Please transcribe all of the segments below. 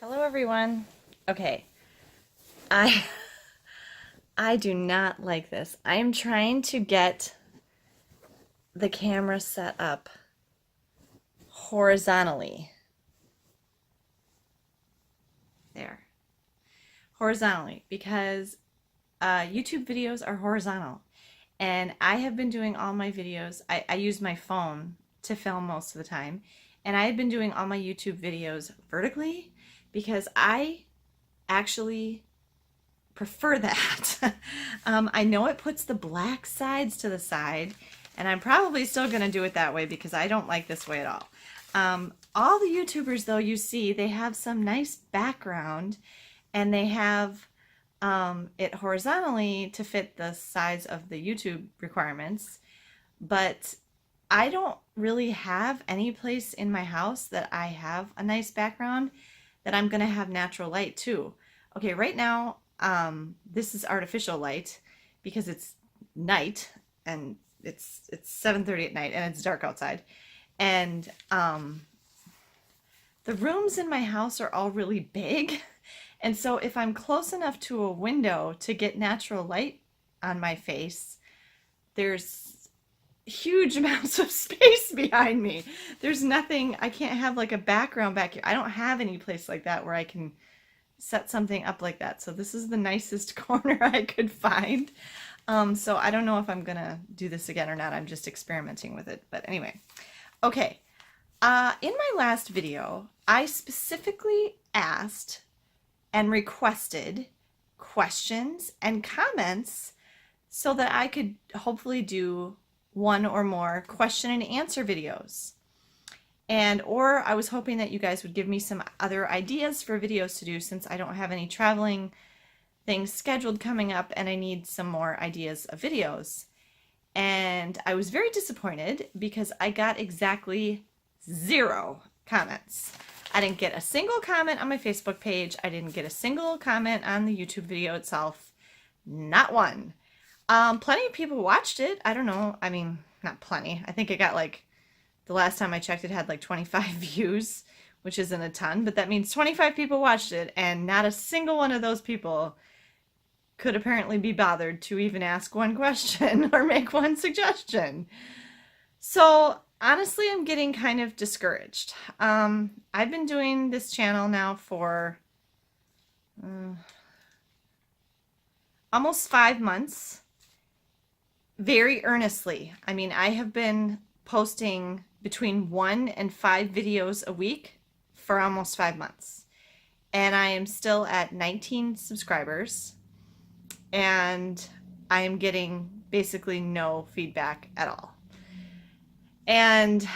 Hello everyone. Okay. I I do not like this. I am trying to get the camera set up horizontally. There. Horizontally because YouTube videos are horizontal. And I have been doing all my videos. I use my phone to film most of the time. And I have been doing all my YouTube videos vertically because I actually prefer that. I know it puts the black sides to the side, and I'm probably still going to do it that way because I don't like this way at all. All the YouTubers, though, you see, they have some nice background, and they have it horizontally to fit the size of the YouTube requirements, but I don't really have any place in my house that I have a nice background that I'm going to have natural light too. Okay, right now, this is artificial light because it's night and it's 7:30 at night and it's dark outside. And the rooms in my house are all really big. And so if I'm close enough to a window to get natural light on my face, there's huge amounts of space behind me. There's nothing, I can't have like a background back here. I don't have any place like that where I can set something up like that. So this is the nicest corner I could find. So I don't know if I'm gonna do this again or not. I'm just experimenting with it. But anyway, okay. In my last video, I specifically asked and requested questions and comments so that I could hopefully do one or more question and answer videos. Or I was hoping that you guys would give me some other ideas for videos to do since I don't have any traveling things scheduled coming up and I need some more ideas of videos. And I was very disappointed because I got exactly 0 comments. I didn't get a single comment on my Facebook page. I didn't get a single comment on the YouTube video itself. Not one. Plenty of people watched it. I don't know. I mean, not plenty. I think it got like, the last time I checked, it had like 25 views, which isn't a ton, but that means 25 people watched it, and not a single one of those people could apparently be bothered to even ask one question or make one suggestion. So honestly, I'm getting kind of discouraged. I've been doing this channel now for almost 5 months, very earnestly. I mean, I have been posting between 1 and 5 videos a week for almost 5 months. And I am still at 19 subscribers. And I am getting basically no feedback at all. And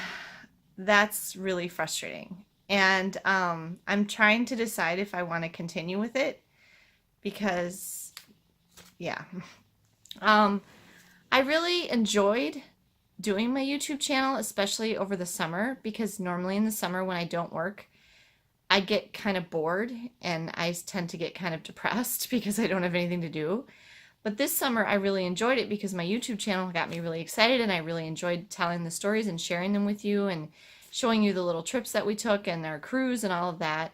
that's really frustrating. And I'm trying to decide if I want to continue with it because, yeah. I really enjoyed doing my YouTube channel, especially over the summer, because normally in the summer when I don't work, I get kind of bored and I tend to get kind of depressed because I don't have anything to do. But this summer I really enjoyed it because my YouTube channel got me really excited and I really enjoyed telling the stories and sharing them with you and showing you the little trips that we took and our cruise and all of that.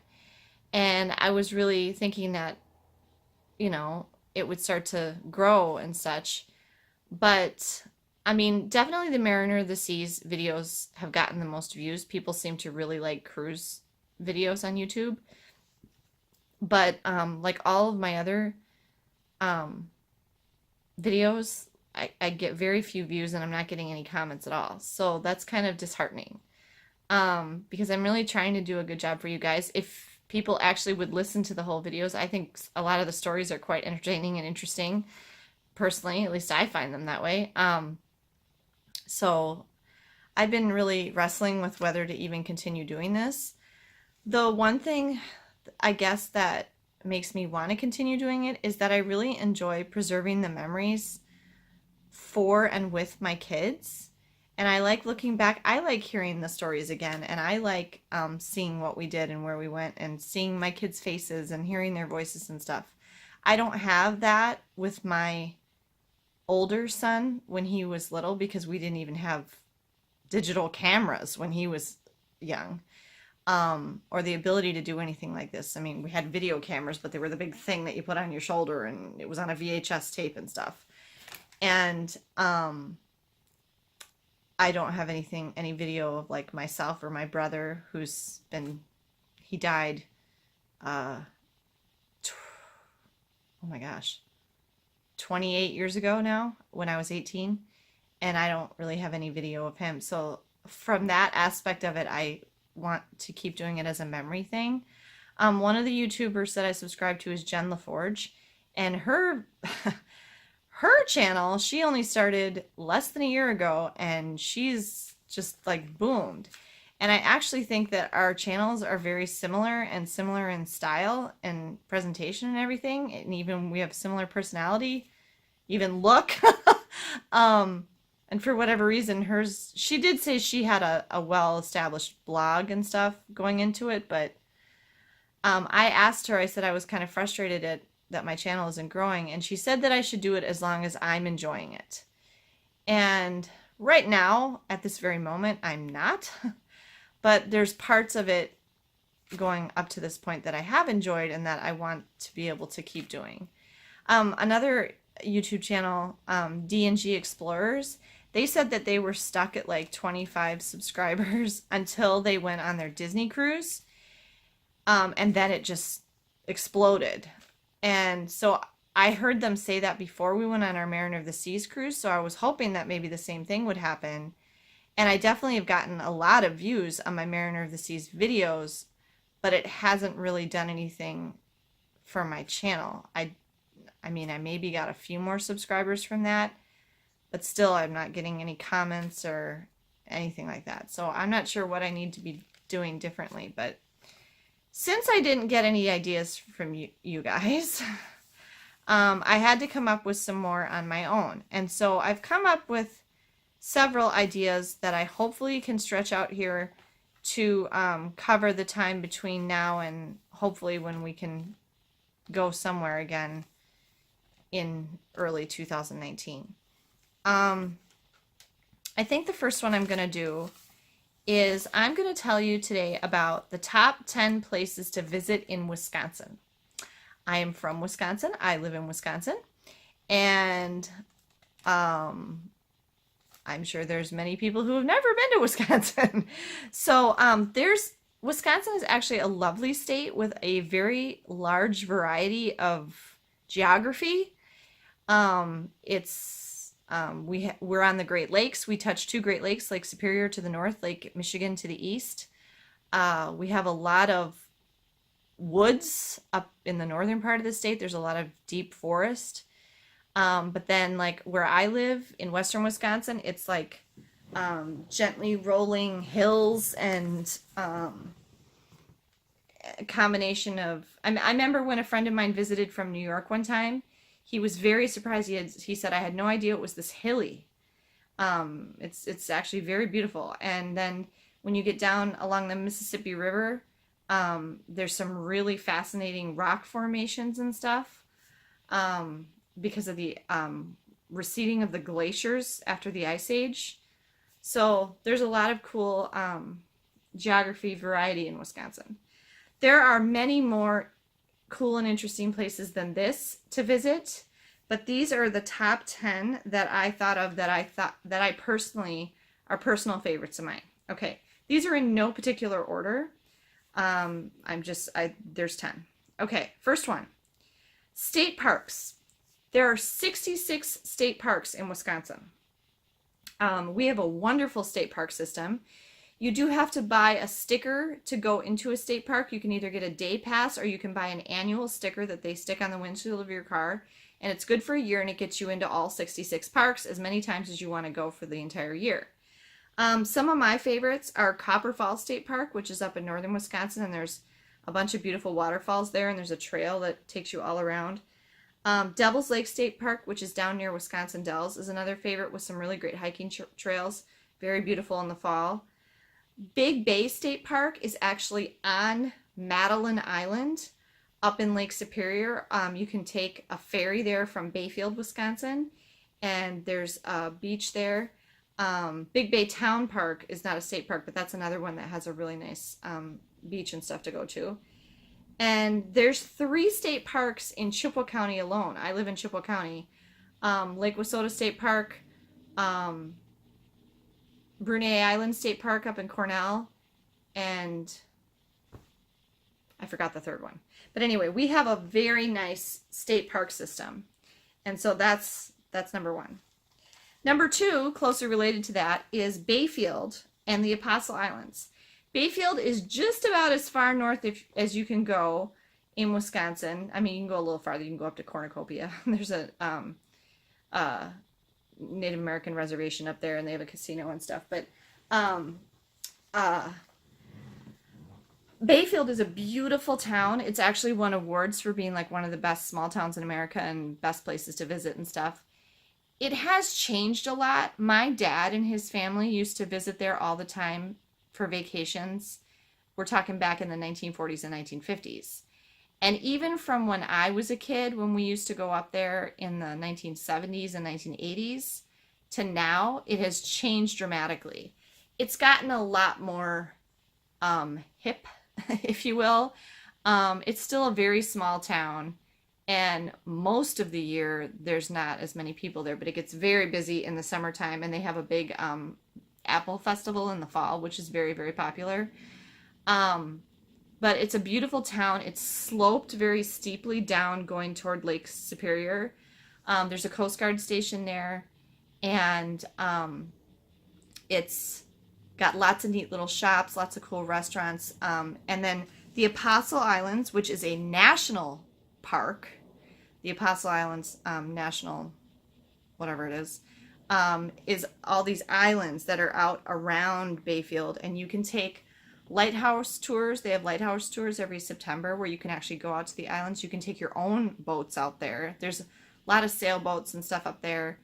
And I was really thinking that, it would start to grow and such. But I mean, definitely the Mariner of the Seas videos have gotten the most views. People seem to really like cruise videos on YouTube. But like all of my other videos, I get very few views and I'm not getting any comments at all. So that's kind of disheartening. Because I'm really trying to do a good job for you guys. If people actually would listen to the whole videos, I think a lot of the stories are quite entertaining and interesting. Personally, at least I find them that way. So I've been really wrestling with whether to even continue doing this. The one thing I guess that makes me want to continue doing it is that I really enjoy preserving the memories for and with my kids. And I like looking back. I like hearing the stories again. And I like seeing what we did and where we went and seeing my kids' faces and hearing their voices and stuff. I don't have that with my older son when he was little because we didn't even have digital cameras when he was young. or the ability to do anything like this. I mean, we had video cameras, but they were the big thing that you put on your shoulder, and it was on a VHS tape and stuff. And I don't have any video of like myself or my brother he died, oh my gosh, 28 years ago now when I was 18. And I don't really have any video of him. So from that aspect of it, I want to keep doing it as a memory thing. One of the YouTubers that I subscribe to is Jen LaForge, and her her channel, she only started less than a year ago, and she's just like boomed. And I actually think that our channels are very similar and similar in style and presentation and everything, and even we have similar personality, even look. And for whatever reason, she did say she had a well-established blog and stuff going into it, but I asked her, I said I was kind of frustrated that my channel isn't growing, and she said that I should do it as long as I'm enjoying it. And right now, at this very moment, I'm not, but there's parts of it going up to this point that I have enjoyed and that I want to be able to keep doing. Another YouTube channel, D&G Explorers, they said that they were stuck at like 25 subscribers until they went on their Disney cruise. And then it just exploded. And so I heard them say that before we went on our Mariner of the Seas cruise. So I was hoping that maybe the same thing would happen. And I definitely have gotten a lot of views on my Mariner of the Seas videos, but it hasn't really done anything for my channel. I mean, I maybe got a few more subscribers from that, but still I'm not getting any comments or anything like that. So I'm not sure what I need to be doing differently, but since I didn't get any ideas from you guys, I had to come up with some more on my own. And so I've come up with several ideas that I hopefully can stretch out here to cover the time between now and hopefully when we can go somewhere again in early 2019. I think the first one I'm going to do is I'm going to tell you today about the top 10 places to visit in Wisconsin. I am from Wisconsin. I live in Wisconsin. And I'm sure there's many people who have never been to Wisconsin. So Wisconsin is actually a lovely state with a very large variety of geography. We're on the Great Lakes. We touch two Great Lakes, Lake Superior to the north, Lake Michigan to the east. We have a lot of woods up in the northern part of the state. There's a lot of deep forest. But then like where I live in western Wisconsin, it's like gently rolling hills and a combination of, I remember when a friend of mine visited from New York one time, he was very surprised. He said, I had no idea it was this hilly. It's actually very beautiful. And then when you get down along the Mississippi River, there's some really fascinating rock formations and stuff because of the receding of the glaciers after the Ice Age. So there's a lot of cool geography variety in Wisconsin. There are many more cool and interesting places than this to visit, but these are the top 10 that I thought of that I personally are personal favorites of mine. Okay, these are in no particular order. There's 10. Okay, first one, state parks. There are 66 state parks in Wisconsin. We have a wonderful state park system. You do have to buy a sticker to go into a state park. You can either get a day pass or you can buy an annual sticker that they stick on the windshield of your car. And it's good for a year and it gets you into all 66 parks as many times as you want to go for the entire year. Some of my favorites are Copper Falls State Park, which is up in northern Wisconsin, and there's a bunch of beautiful waterfalls there, and there's a trail that takes you all around. Devil's Lake State Park, which is down near Wisconsin Dells, is another favorite with some really great hiking trails. Very beautiful in the fall. Big Bay State Park is actually on Madeline Island up in Lake Superior. You can take a ferry there from Bayfield, Wisconsin, and there's a beach there. Big Bay Town Park is not a state park, but that's another one that has a really nice beach and stuff to go to. And there's 3 state parks in Chippewa County alone. I live in Chippewa County. Lake Wissota State Park, um, Brunei Island State Park up in Cornell, and I forgot the third one. But anyway, we have a very nice state park system. And so that's number 1. Number 2, closely related to that, is Bayfield and the Apostle Islands. Bayfield is just about as far north as you can go in Wisconsin. I mean, you can go a little farther. You can go up to Cornucopia. There's a Native American reservation up there, and they have a casino and stuff. But Bayfield is a beautiful town. It's actually won awards for being like one of the best small towns in America and best places to visit and stuff. It has changed a lot. My dad and his family used to visit there all the time for vacations. We're talking back in the 1940s and 1950s. And even from when I was a kid, when we used to go up there in the 1970s and 1980s to now, it has changed dramatically. It's gotten a lot more hip, if you will. It's still a very small town, and most of the year there's not as many people there, but it gets very busy in the summertime, and they have a big apple festival in the fall, which is very, very popular. But it's a beautiful town. It's sloped very steeply down going toward Lake Superior. There's a Coast Guard station there, and it's got lots of neat little shops, lots of cool restaurants. And then the Apostle Islands, which is a national park, the Apostle Islands National, whatever it is all these islands that are out around Bayfield, and you can take lighthouse tours. They have lighthouse tours every September where you can actually go out to the islands. You can take your own boats out there. There's a lot of sailboats and stuff up there.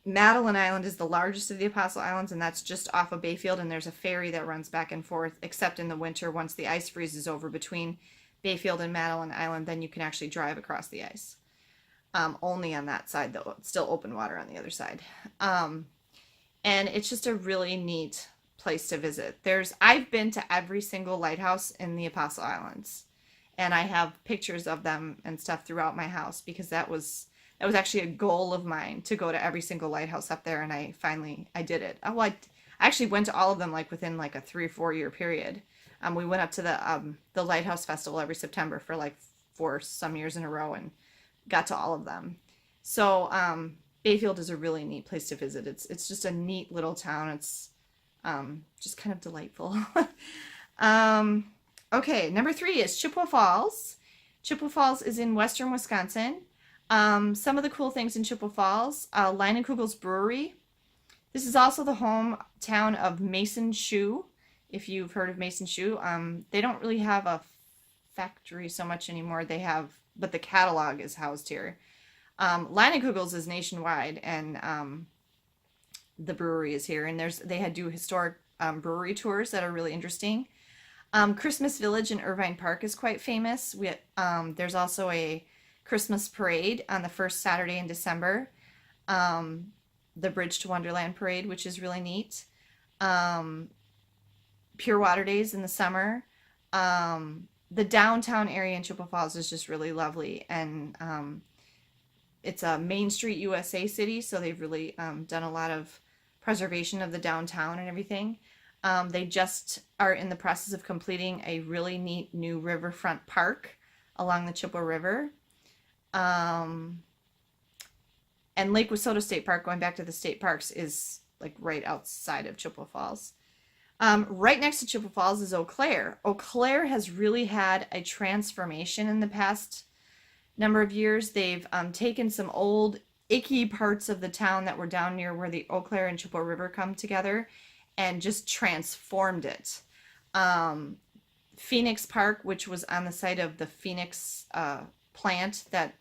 Madeline Island is the largest of the Apostle Islands, and that's just off of Bayfield, and there's a ferry that runs back and forth, except in the winter. Once the ice freezes over between Bayfield and Madeline Island, then you can actually drive across the ice. Only on that side, though. It's still open water on the other side. And it's just a really neat place to visit. I've been to every single lighthouse in the Apostle Islands, and I have pictures of them and stuff throughout my house, because that was actually a goal of mine, to go to every single lighthouse up there, and I did it. Oh, I actually went to all of them like within like a 3 or 4 year period. We went up to the Lighthouse Festival every September for like 4 some years in a row and got to all of them. So Bayfield is a really neat place to visit. It's just a neat little town. It's just kind of delightful. Okay, number 3 is Chippewa Falls. Chippewa Falls is in western Wisconsin. Some of the cool things in Chippewa Falls, Leinenkugel's Brewery. This is also the hometown of Mason Shoe, if you've heard of Mason Shoe. They don't really have a factory so much anymore. But the catalog is housed here. Leinenkugel's is nationwide, and the brewery is here. And they do historic brewery tours that are really interesting. Christmas Village in Irvine Park is quite famous. There's also a Christmas parade on the first Saturday in December. The Bridge to Wonderland parade, which is really neat. Pure Water Days in the summer. The downtown area in Chippewa Falls is just really lovely, and it's a Main Street USA city, so they've really done a lot of preservation of the downtown and everything. They just are in the process of completing a really neat new riverfront park along the Chippewa River. And Lake Wissota State Park, going back to the state parks, is like right outside of Chippewa Falls. Right next to Chippewa Falls is Eau Claire. Eau Claire has really had a transformation in the past number of years. They've taken some old icky parts of the town that were down near where the Eau Claire and Chippewa River come together and just transformed it. Phoenix Park, which was on the site of the Phoenix plant that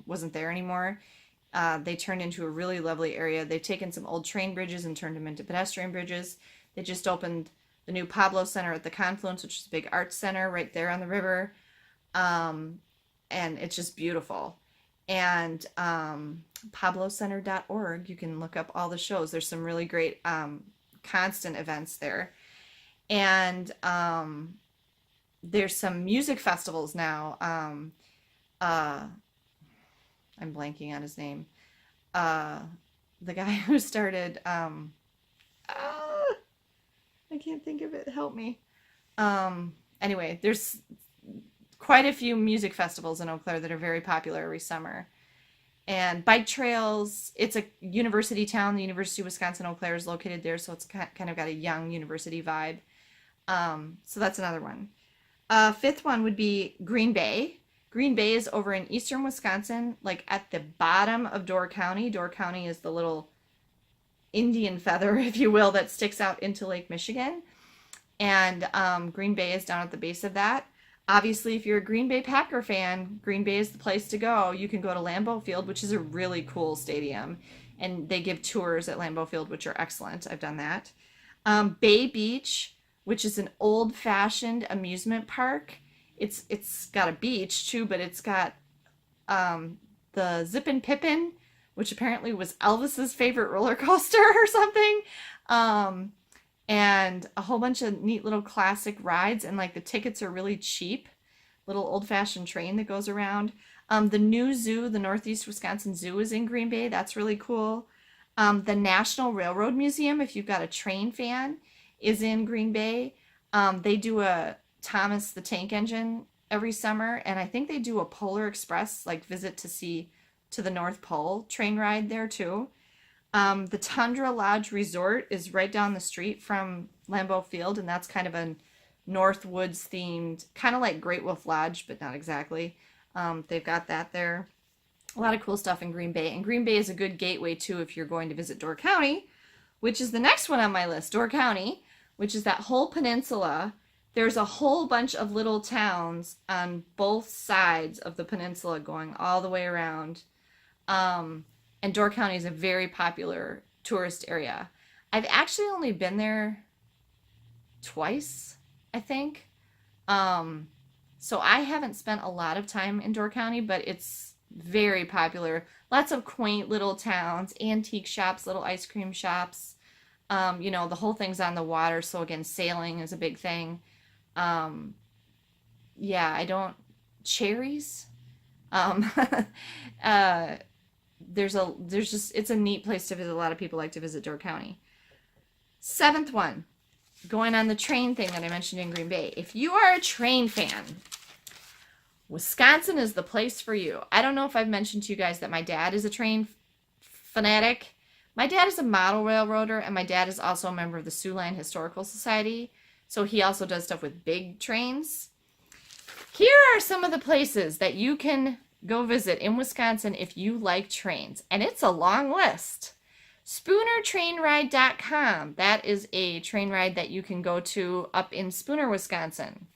wasn't there anymore, they turned into a really lovely area. They've taken some old train bridges and turned them into pedestrian bridges. They just opened the new Pablo Center at the Confluence, which is a big arts center right there on the river. And it's just beautiful. And pablocenter.org, you can look up all the shows. There's some really great constant events there. And there's some music festivals now. Uh, I'm blanking on his name. Uh, the guy who started, I can't think of it. Help me. Anyway, there's quite a few music festivals in Eau Claire that are very popular every summer. And bike trails, it's a university town. The University of Wisconsin Eau Claire is located there, so it's kind of got a young university vibe. So that's another one. Fifth one would be Green Bay. Green Bay is over in eastern Wisconsin, like at the bottom of Door County. Door County is the little Indian feather, if you will, that sticks out into Lake Michigan. And Green Bay is down at the base of that. Obviously, if you're a Green Bay Packer fan, Green Bay is the place to go. You can go to Lambeau Field, which is a really cool stadium. And they give tours at Lambeau Field, which are excellent. I've done that. Bay Beach, which is an old-fashioned amusement park. It's got a beach, too, but it's got the Zippin' Pippin, which apparently was Elvis's favorite roller coaster or something. And a whole bunch of neat little classic rides, and like the tickets are really cheap. Little old-fashioned train that goes around. The new zoo, the Northeast Wisconsin Zoo, is in Green Bay. That's really cool. The National Railroad Museum, if you've got a train fan, is in Green Bay. They do a Thomas the Tank Engine every summer, and I think they do a Polar Express like visit to the North Pole train ride there too. The Tundra Lodge Resort is right down the street from Lambeau Field, and that's kind of a North Woods themed, kind of like Great Wolf Lodge, but not exactly. They've got that there. A lot of cool stuff in Green Bay. And Green Bay is a good gateway, too, if you're going to visit Door County, which is the next one on my list. Door County, which is that whole peninsula. There's a whole bunch of little towns on both sides of the peninsula going all the way around. And Door County is a very popular tourist area. I've actually only been there twice, I think. So I haven't spent a lot of time in Door County, but it's very popular. Lots of quaint little towns, antique shops, little ice cream shops. The whole thing's on the water, so again, sailing is a big thing. Cherries. It's a neat place to visit. A lot of people like to visit Door County. Seventh one, going on the train thing that I mentioned in Green Bay. If you are a train fan, Wisconsin is the place for you. I don't know if I've mentioned to you guys that my dad is a train fanatic. My dad is a model railroader, and my dad is also a member of the Siouxland Historical Society. So he also does stuff with big trains. Here are some of the places that you can go visit in Wisconsin if you like trains. And it's a long list. SpoonerTrainRide.com. That is a train ride that you can go to up in Spooner, Wisconsin.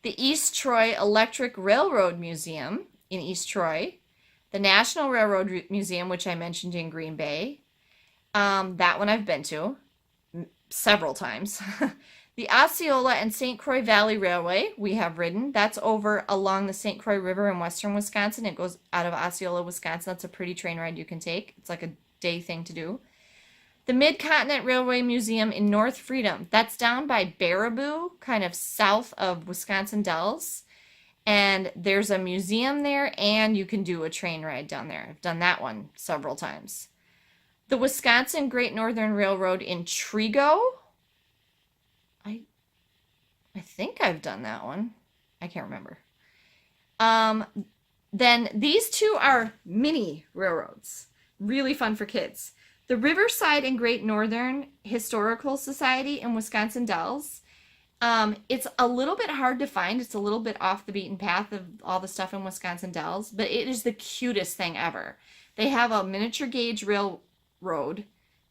The East Troy Electric Railroad Museum in East Troy. The National Railroad Museum, which I mentioned in Green Bay. That one I've been to several times. The Osceola and St. Croix Valley Railway, we have ridden. That's over along the St. Croix River in western Wisconsin. It goes out of Osceola, Wisconsin. That's a pretty train ride you can take. It's like a day thing to do. The Midcontinent Railway Museum in North Freedom. That's down by Baraboo, kind of south of Wisconsin Dells. And there's a museum there, and you can do a train ride down there. I've done that one several times. The Wisconsin Great Northern Railroad in Trego. I think I've done that one. I can't remember. Then these two are mini railroads. Really fun for kids. The Riverside and Great Northern Historical Society in Wisconsin Dells. It's a little bit hard to find. It's a little bit off the beaten path of all the stuff in Wisconsin Dells, but it is the cutest thing ever. They have a miniature gauge railroad,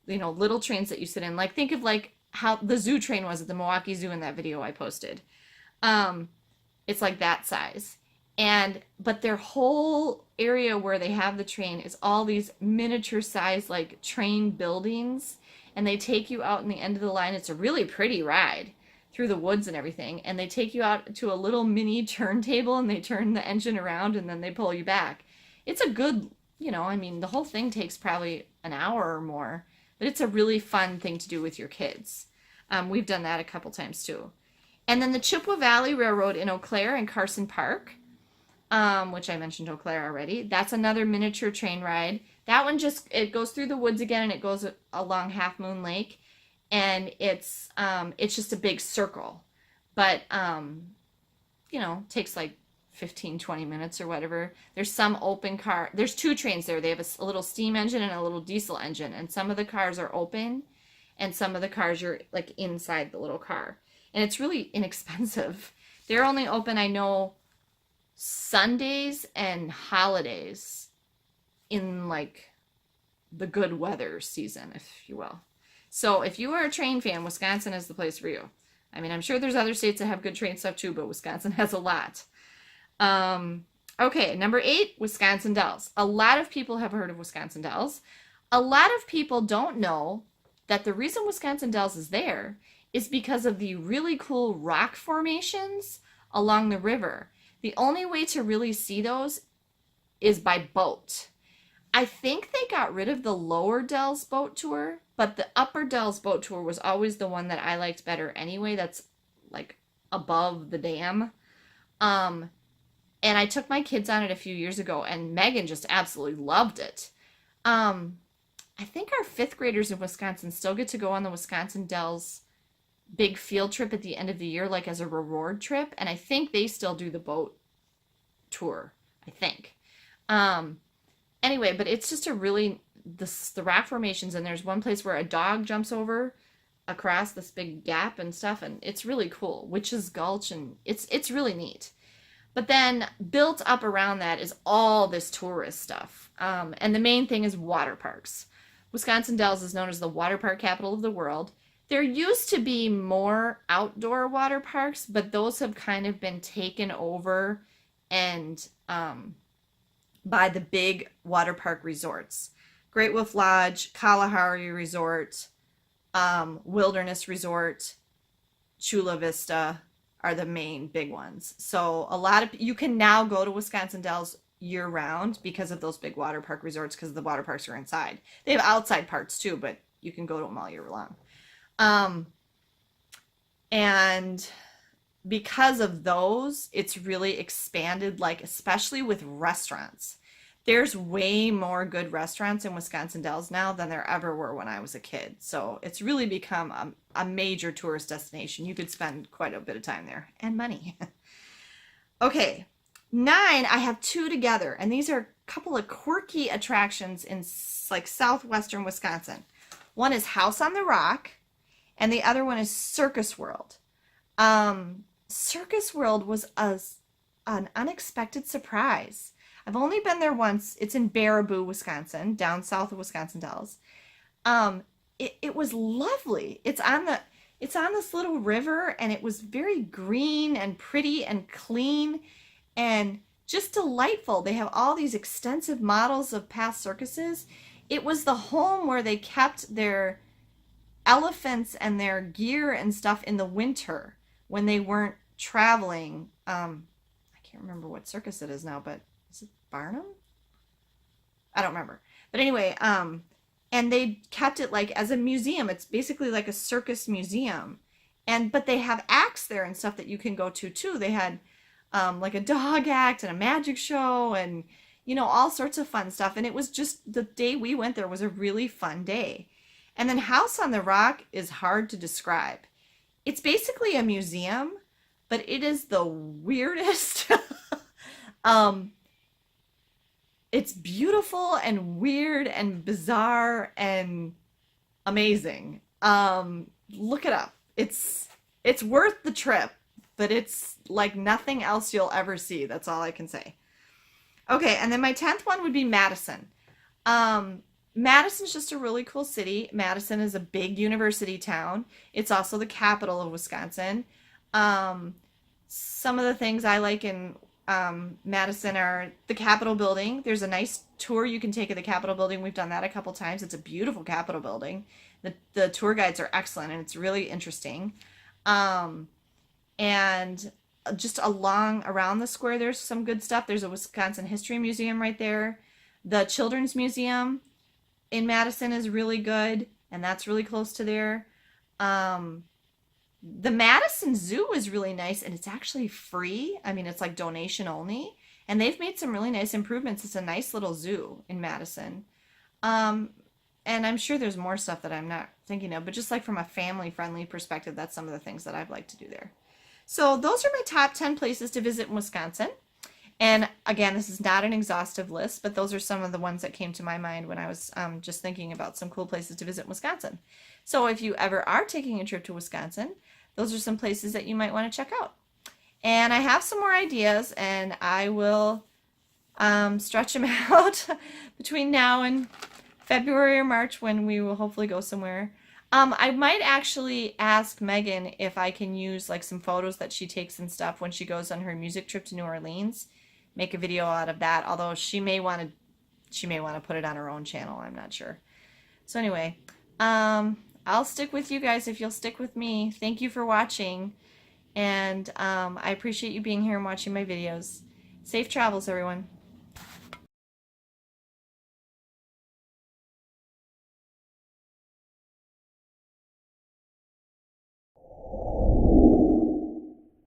little trains that you sit in. Like, think of like how the zoo train was at the Milwaukee Zoo in that video I posted. It's like that size. But their whole area where they have the train is all these miniature size like train buildings, and they take you out in the end of the line. It's a really pretty ride through the woods and everything, and they take you out to a little mini turntable, and they turn the engine around, and then they pull you back. It's a good, the whole thing takes probably an hour or more, but it's a really fun thing to do with your kids. We've done that a couple times too. And then the Chippewa Valley Railroad in Eau Claire and Carson Park, which I mentioned Eau Claire already. That's another miniature train ride. That one it goes through the woods again, and it goes along Half Moon Lake, and it's just a big circle, but takes like 15-20 minutes or whatever. There's some open car. There's two trains there. They have a little steam engine and a little diesel engine, and some of the cars are open, and some of the cars you're like inside the little car. And it's really inexpensive. They're only open, I know, Sundays and holidays in like the good weather season, if you will. So if you are a train fan, Wisconsin is the place for you. I mean, I'm sure there's other states that have good train stuff too, but Wisconsin has a lot. Okay, number 8, Wisconsin Dells. A lot of people have heard of Wisconsin Dells. A lot of people don't know that the reason Wisconsin Dells is there is because of the really cool rock formations along the river. The only way to really see those is by boat. I think they got rid of the Lower Dells boat tour, but the Upper Dells boat tour was always the one that I liked better anyway. That's like above the dam. And I took my kids on it a few years ago, and Megan just absolutely loved it. I think our 5th graders in Wisconsin still get to go on the Wisconsin Dells big field trip at the end of the year, like as a reward trip. And I think they still do the boat tour, I think. Anyway, but it's just a really, the rock formations, and there's one place where a dog jumps over across this big gap and stuff, and it's really cool. Witch's Gulch, and it's really neat. But then built up around that is all this tourist stuff. And the main thing is water parks. Wisconsin Dells is known as the water park capital of the world. There used to be more outdoor water parks, but those have kind of been taken over and by the big water park resorts. Great Wolf Lodge, Kalahari Resort, Wilderness Resort, Chula Vista are the main big ones. So you can now go to Wisconsin Dells year round because of those big water park resorts, because the water parks are inside. They have outside parts too, but you can go to them all year long. And because of those, it's really expanded, like especially with restaurants. There's way more good restaurants in Wisconsin Dells now than there ever were when I was a kid. So it's really become a major tourist destination. You could spend quite a bit of time there and money. Okay, 9, I have 2 together, and these are a couple of quirky attractions in like southwestern Wisconsin. One is House on the Rock, and the other one is Circus World. Circus World was an unexpected surprise. I've only been there once. It's in Baraboo, Wisconsin, down south of Wisconsin Dells. It was lovely. It's on this little river, and it was very green and pretty and clean and just delightful. They have all these extensive models of past circuses. It was the home where they kept their elephants and their gear and stuff in the winter when they weren't traveling. I can't remember what circus it is now, but is it Barnum? I don't remember. But anyway, and they kept it like as a museum. It's basically like a circus museum. But they have acts there and stuff that you can go to too. They had like a dog act and a magic show and all sorts of fun stuff. And it was just, the day we went there was a really fun day. And then House on the Rock is hard to describe. It's basically a museum, but it is the weirdest. It's beautiful and weird and bizarre and amazing. Look it up. It's worth the trip, but it's like nothing else you'll ever see. That's all I can say. Okay, and then my 10th one would be Madison. Madison's just a really cool city. Madison is a big university town. It's also the capital of Wisconsin. Some of the things I like in Madison are the Capitol building. There's a nice tour you can take of the Capitol building. We've done that a couple times. It's a beautiful Capitol building. The tour guides are excellent, and it's really interesting. And just around the square, there's some good stuff. There's a Wisconsin History Museum right there. The Children's Museum in Madison is really good, and that's really close to there. The Madison Zoo is really nice, and it's actually free. I mean, it's like donation only, and they've made some really nice improvements. It's a nice little zoo in Madison. Um, and I'm sure there's more stuff that I'm not thinking of, but just like from a family-friendly perspective, that's some of the things that I'd like to do there. So those are my top 10 places to visit in Wisconsin. And again, this is not an exhaustive list, but those are some of the ones that came to my mind when I was just thinking about some cool places to visit in Wisconsin. So if you ever are taking a trip to Wisconsin, those are some places that you might want to check out. And I have some more ideas, and I will stretch them out between now and February or March when we will hopefully go somewhere. I might actually ask Megan if I can use like some photos that she takes and stuff when she goes on her music trip to New Orleans. Make a video out of that, although she may want to put it on her own channel. I'm not sure. So anyway, I'll stick with you guys if you'll stick with me. Thank you for watching, and I appreciate you being here and watching my videos. Safe travels, everyone.